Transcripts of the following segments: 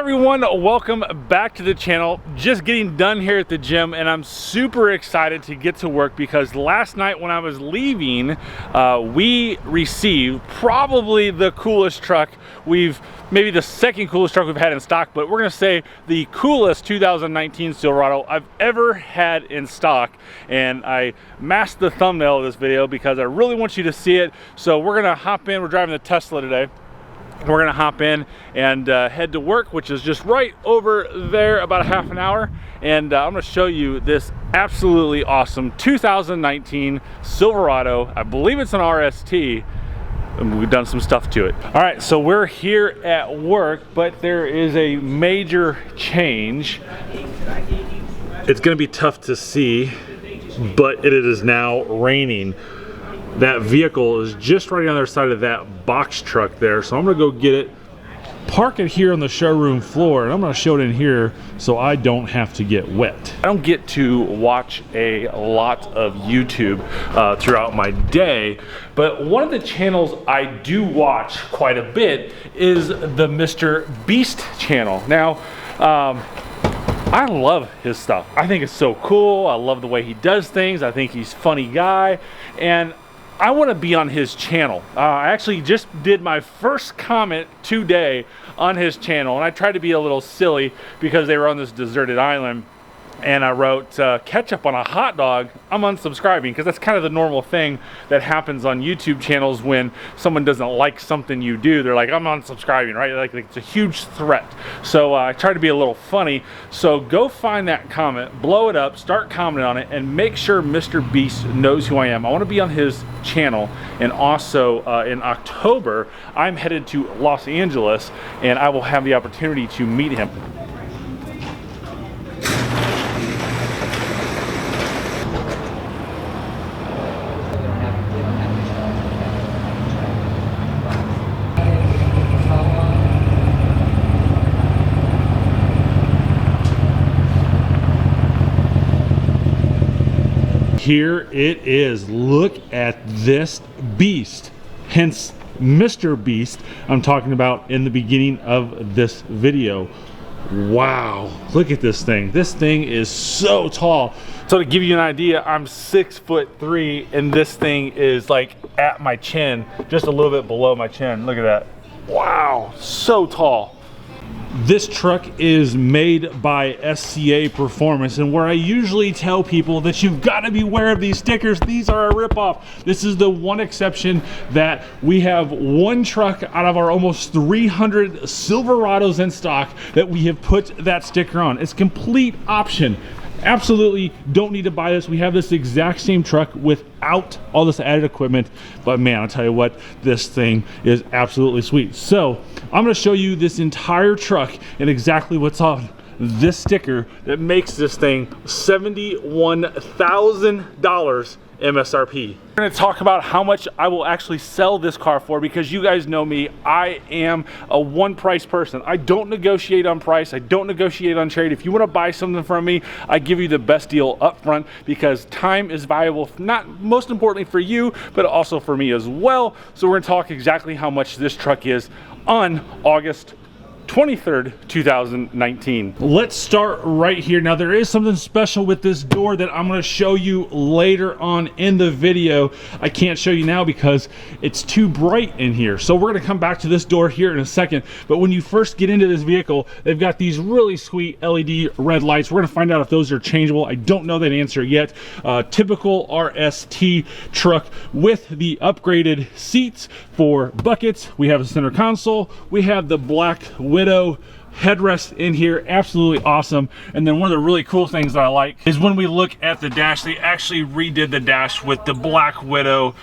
everyone, welcome back to the channel. Just getting done here at the gym and I'm super excited to get to work because last night when I was leaving, we received probably the coolest truck maybe the second coolest truck we've had in stock, but we're gonna say the coolest 2019 Silverado I've ever had in stock. And I masked the thumbnail of this video because I really want you to see it. So we're gonna hop in, we're driving the Tesla today. We're gonna hop in and head to work, which is just right over there, about a half an hour. And I'm gonna show you this absolutely awesome 2019 Silverado. I believe it's an RST. And we've done some stuff to it. All right, so we're here at work, but there is a major change. It's gonna be tough to see, but it is now raining. That vehicle is just right on the other side of that box truck there. So I'm gonna go get it, park it here on the showroom floor, and I'm gonna show it in here so I don't have to get wet. I don't get to watch a lot of YouTube throughout my day, but one of the channels I do watch quite a bit is the Mr. Beast channel. Now, I love his stuff. I think it's so cool. I love the way he does things. I think he's a funny guy, and I want to be on his channel. I actually just did my first comment today on his channel, and I tried to be a little silly because they were on this deserted island, and I wrote ketchup on a hot dog. I'm unsubscribing, because that's kind of the normal thing that happens on YouTube channels when someone doesn't like something you do. They're like, I'm unsubscribing, right? Like it's a huge threat. So I try to be a little funny. So go find that comment, blow it up, start commenting on it, and make sure Mr. Beast knows who I am. I want to be on his channel. And also in October, I'm headed to Los Angeles, and I will have the opportunity to meet him. Here it is. Look at this beast, hence Mr. Beast I'm talking about in the beginning of this video. Wow, look at this thing. This thing is so tall. So to give you an idea, I'm 6'3", and this thing is like at my chin, just a little bit below my chin. Look at that. Wow, so tall. This truck is made by SCA Performance, and where I usually tell people that you've got to beware of these stickers, these are a ripoff. This is the one exception that we have one truck out of our almost 300 Silverados in stock that we have put that sticker on. It's complete option. Absolutely don't need to buy this. We have this exact same truck without all this added equipment, but man, I'll tell you what, this thing is absolutely sweet. So I'm going to show you this entire truck and exactly what's on this sticker that makes this thing $71,000 MSRP. We're going to talk about how much I will actually sell this car for, because you guys know me, I am a one price person. I don't negotiate on price. I don't negotiate on trade. If you want to buy something from me, I give you the best deal up front, because time is valuable, not most importantly for you, but also for me as well. So we're going to talk exactly how much this truck is on August 23rd, 2019. Let's start right here. Now there is something special with this door that I'm going to show you later on in the video. I can't show you now because it's too bright in here. So we're going to come back to this door here in a second. But when you first get into this vehicle, they've got these really sweet LED red lights. We're going to find out if those are changeable. I don't know that answer yet. Typical RST truck with the upgraded seats for buckets. We have a center console. We have the black Widow headrest in here, absolutely awesome. And then one of the really cool things that I like is when we look at the dash, they actually redid the dash with the black Widow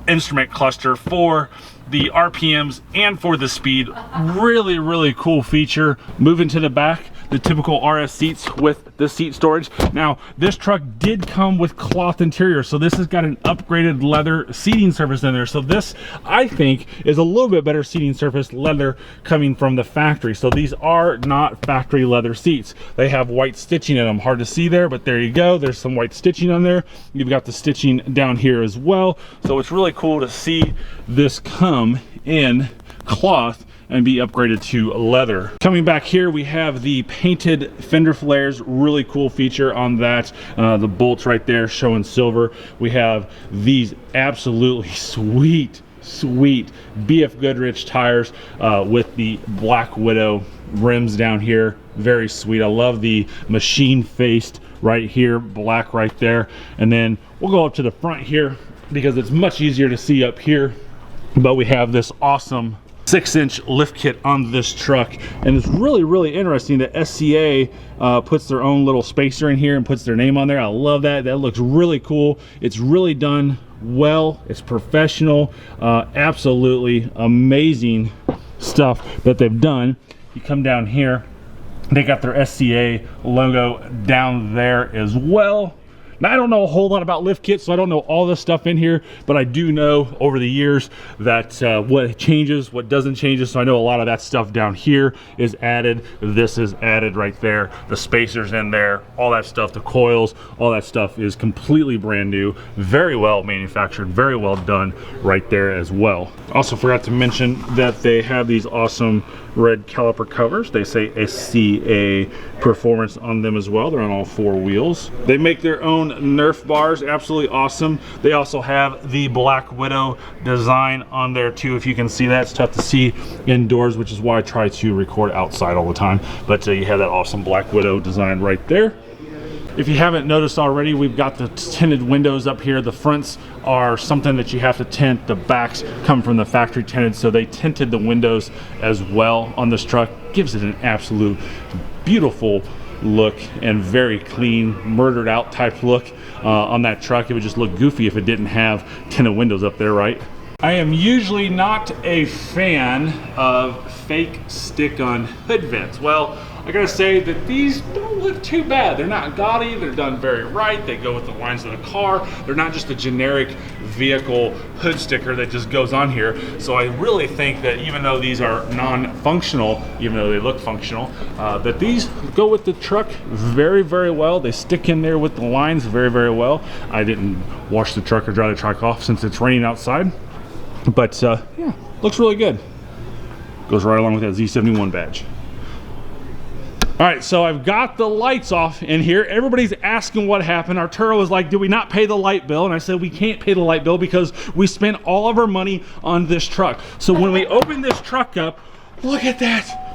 instrument cluster for the RPMs and for the speed. Really, really cool feature. Moving to the back, the typical RS seats with the seat storage. Now, this truck did come with cloth interior, so this has got an upgraded leather seating surface in there. So this, I think, is a little bit better seating surface leather coming from the factory. So these are not factory leather seats. They have white stitching in them. Hard to see there, but there you go. There's some white stitching on there. You've got the stitching down here as well. So it's really cool to see this come in cloth and be upgraded to leather. Coming back here, we have the painted fender flares. Really cool feature on that. The bolts right there showing silver. We have these absolutely sweet BF Goodrich tires with the Black Widow rims down here. Very sweet. I love the machine faced right here, black right there. And then we'll go up to the front here because it's much easier to see up here. But we have this awesome 6-inch lift kit on this truck, and it's really interesting that SCA puts their own little spacer in here and puts their name on there. I love that. That looks really cool. It's really done well. It's professional. Absolutely amazing stuff that they've done. You come down here, they got their SCA logo down there as well. Now, I don't know a whole lot about lift kits, so I don't know all this stuff in here, but I do know over the years that what changes, what doesn't change. So I know a lot of that stuff down here is added. This is added right there. The spacers in there, all that stuff, the coils, all that stuff is completely brand new. Very well manufactured, very well done right there as well. Also forgot to mention that they have these awesome red caliper covers. They say SCA performance on them as well. They're on all 4 wheels. They make their own Nerf bars. Absolutely awesome. They also have the Black Widow design on there too. If you can see that, it's tough to see indoors, which is why I try to record outside all the time. But you have that awesome Black Widow design right there. If you haven't noticed already, we've got the tinted windows up here. The fronts are something that you have to tint. The backs come from the factory tinted, so they tinted the windows as well on this truck. Gives it an absolute beautiful look and very clean, murdered out type look on that truck. It would just look goofy if it didn't have tinted windows up there, right? I am usually not a fan of fake stick-on hood vents. Well, I gotta say that these don't look too bad. They're not gaudy, they're done very right. They go with the lines of the car. They're not just a generic vehicle hood sticker that just goes on here. So I really think that even though these are non-functional, even though they look functional, that these go with the truck very well. They stick in there with the lines very well. I didn't wash the truck or dry the truck off since it's raining outside. But yeah, looks really good. Goes right along with that Z71 badge. All right, so I've got the lights off in here. Everybody's asking what happened. Arturo was like, did we not pay the light bill? And I said, we can't pay the light bill because we spent all of our money on this truck. So when we open this truck up, look at that.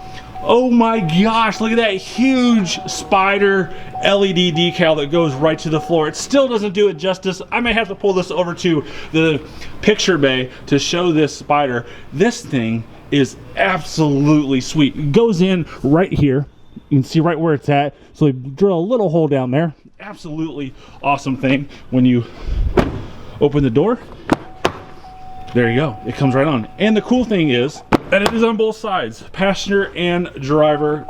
Oh my gosh, look at that huge spider LED decal that goes right to the floor. It still doesn't do it justice. I may have to pull this over to the picture bay to show this spider. This thing is absolutely sweet. It goes in right here. You can see right where it's at. So they drill a little hole down there. Absolutely awesome thing. When you open the door, there you go. It comes right on. And the cool thing is that it is on both sides, passenger and driver.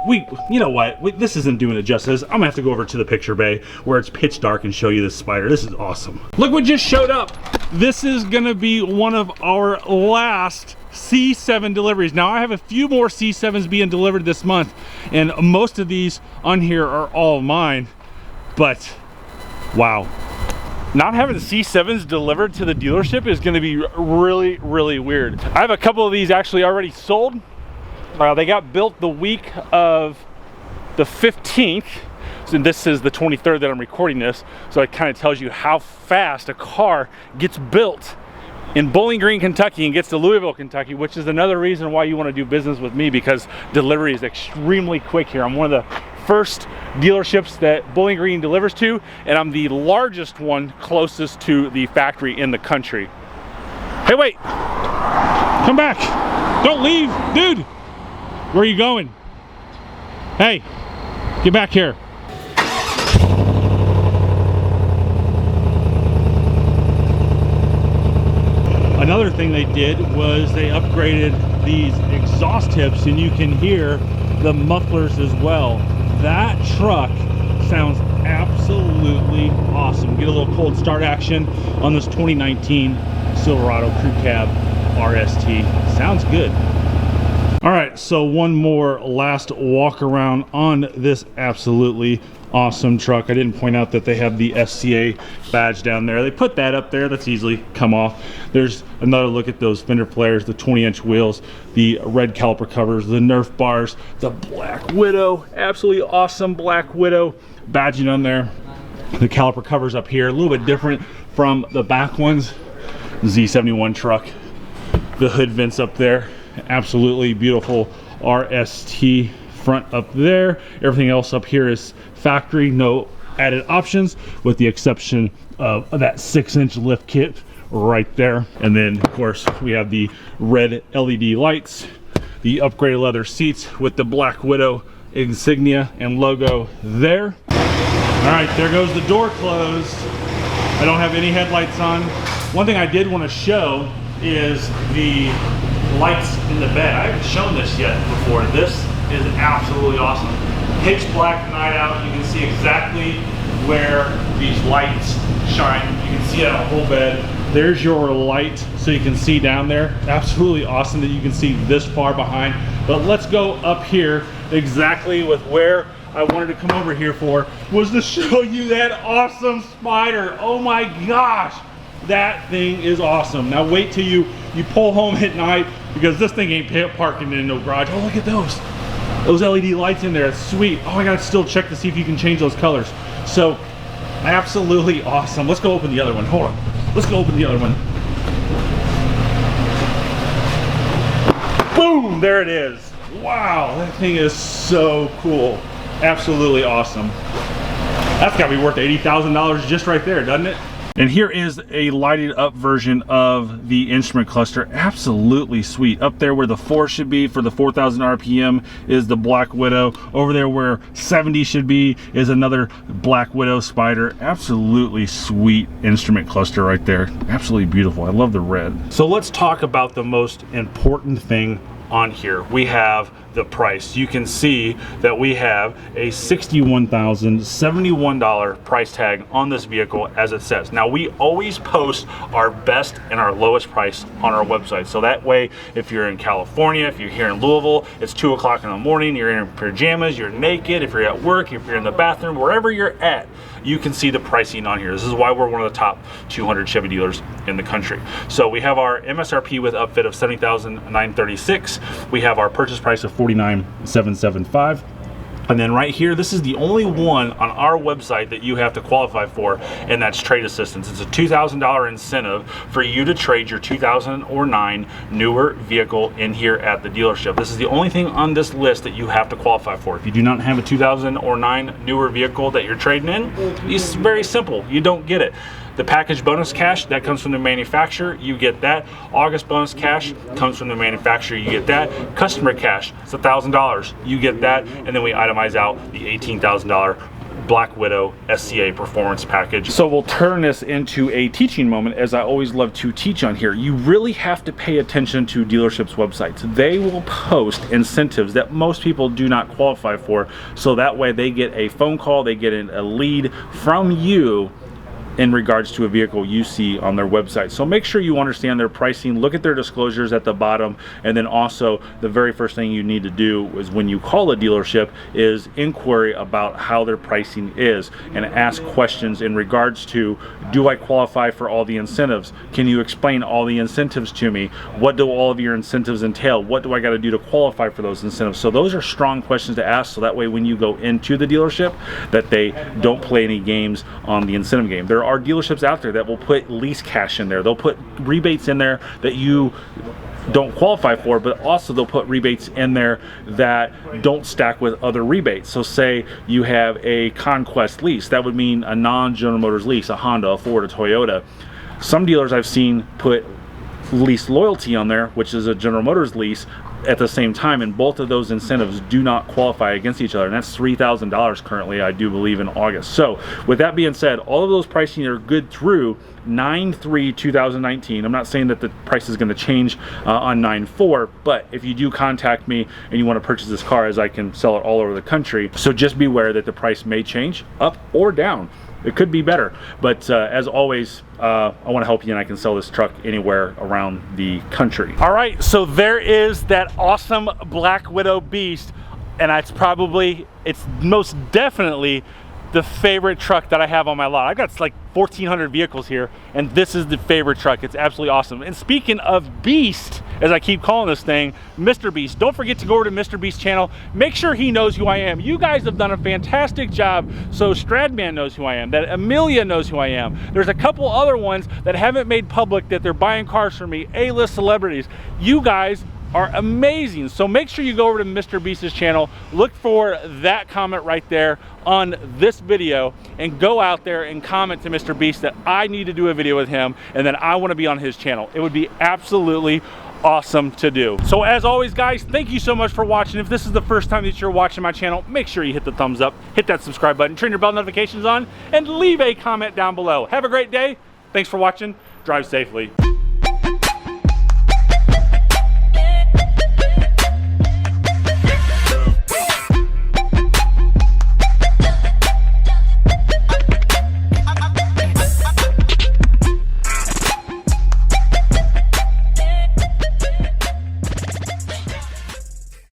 You know what? This isn't doing it justice. I'm gonna have to go over to the picture bay where it's pitch dark and show you this spider. This is awesome. Look what just showed up. This is gonna be one of our last C7 deliveries. Now I have a few more C7s being delivered this month, and most of these on here are all mine, but wow. Not having C7s delivered to the dealership is going to be really weird. I have a couple of these actually already sold. They got built the week of the 15th. So this is the 23rd that I'm recording this. So it kind of tells you how fast a car gets built in Bowling Green, Kentucky and gets to Louisville, Kentucky, which is another reason why you want to do business with me, because delivery is extremely quick here. I'm one of the first dealerships that Bowling Green delivers to, and I'm the largest one closest to the factory in the country. Hey, wait, come back, don't leave, dude. Where are you going? Hey, get back here. Another thing they did was they upgraded these exhaust tips, and you can hear the mufflers as well. That truck sounds absolutely awesome. Get a little cold start action on this 2019 Silverado Crew Cab RST. Sounds good. All right, so one more last walk around on this absolutely awesome truck. I didn't point out that they have the SCA badge down there. They put that up there. That's easily come off. There's another look at those fender flares, the 20-inch wheels, the red caliper covers, the Nerf bars, the Black Widow, absolutely awesome Black Widow badging on there. The caliper covers up here, a little bit different from the back ones. Z71 truck, the hood vents up there. Absolutely beautiful RST front up there. Everything else up here is factory, no added options with the exception of that 6-inch lift kit right there. And then of course we have the red LED lights, the upgraded leather seats with the Black Widow insignia and logo there. All right, there goes the door closed. I don't have any headlights on. One thing I did want to show is the lights in the bed. I haven't shown this yet before. This is absolutely awesome. Pitch black night out. You can see exactly where these lights shine. You can see it on the whole bed. There's your light so you can see down there. Absolutely awesome that you can see this far behind. But let's go up here exactly with where I wanted to come over here for, was to show you that awesome spider. Oh my gosh. That thing is awesome. Now wait till you pull home at night, because this thing ain't parking in no garage. Oh, look at those LED lights in there. It's sweet. Oh, I gotta still check to see if you can change those colors. So absolutely awesome. Let's go open the other one. Hold on. Let's go open the other one. Boom, there it is. Wow, that thing is so cool. Absolutely awesome. That's gotta be worth $80,000 just right there, doesn't it? And here is a lighted up version of the instrument cluster. Absolutely sweet. Up there where the 4 should be for the 4,000 RPM is the Black Widow. Over there where 70 should be is another Black Widow spider. Absolutely sweet instrument cluster right there. Absolutely beautiful. I love the red. So let's talk about the most important thing on here. We have the price. You can see that we have a $61,071 price tag on this vehicle, as it says. Now we always post our best and our lowest price on our website, so that way if you're in California, if you're here in Louisville, it's 2 o'clock in the morning, you're in pajamas, you're naked, if you're at work, if you're in the bathroom, wherever you're at, you can see the pricing on here. This is why we're one of the top 200 Chevy dealers in the country. So we have our MSRP with upfit of $70,936. We have our purchase price of $49,775. And then right here, this is the only one on our website that you have to qualify for, and that's trade assistance. It's a $2,000 incentive for you to trade your 2009 newer vehicle in here at the dealership. This is the only thing on this list that you have to qualify for. If you do not have a 2009 newer vehicle that you're trading in, it's very simple. You don't get it. The package bonus cash, that comes from the manufacturer, you get that. August bonus cash comes from the manufacturer, you get that. Customer cash, it's $1,000, you get that. And then we itemize out the $18,000 Black Widow SCA performance package. So we'll turn this into a teaching moment, as I always love to teach on here. You really have to pay attention to dealerships' websites. They will post incentives that most people do not qualify for, so that way they get a phone call, they get a lead from you in regards to a vehicle you see on their website. So make sure you understand their pricing, look at their disclosures at the bottom, and then also the very first thing you need to do is when you call a dealership is inquiry about how their pricing is and ask questions in regards to, do I qualify for all the incentives? Can you explain all the incentives to me? What do all of your incentives entail? What do I got to do to qualify for those incentives? So those are strong questions to ask, so that way when you go into the dealership that they don't play any games on the incentive game. There are dealerships out there that will put lease cash in there. They'll put rebates in there that you don't qualify for, but also they'll put rebates in there that don't stack with other rebates. So say you have a Conquest lease, that would mean a non-General Motors lease, a Honda, a Ford, a Toyota. Some dealers I've seen put lease loyalty on there, which is a General Motors lease, at the same time, and both of those incentives do not qualify against each other, and that's $3,000 currently, I do believe, in August. So with that being said, all of those pricing are good through 9/3/2019. I'm not saying that the price is going to change on 9/4, but if you do contact me and you want to purchase this car, as I can sell it all over the country, so just beware that the price may change up or down it could be better. But as always, I want to help you, and I can sell this truck anywhere around the country. All right, so there is that awesome Black Widow beast, and it's most definitely the favorite truck that I have on my lot. I've got like 1,400 vehicles here, and this is the favorite truck. It's absolutely awesome. And speaking of beast, as I keep calling this thing, Mr. Beast, don't forget to go over to Mr. Beast's channel. Make sure he knows who I am. You guys have done a fantastic job. So Stradman knows who I am, that Amelia knows who I am. There's a couple other ones that haven't made public that they're buying cars from me, A-list celebrities. You guys are amazing. So make sure you go over to Mr. Beast's channel, look for that comment right there on this video, and go out there and comment to Mr. Beast that I need to do a video with him and that I want to be on his channel. It would be absolutely awesome to do. So as always, guys, thank you so much for watching. If this is the first time that you're watching my channel, make sure you hit the thumbs up, hit that subscribe button, turn your bell notifications on, and leave a comment down below. Have a great day. Thanks for watching. Drive safely.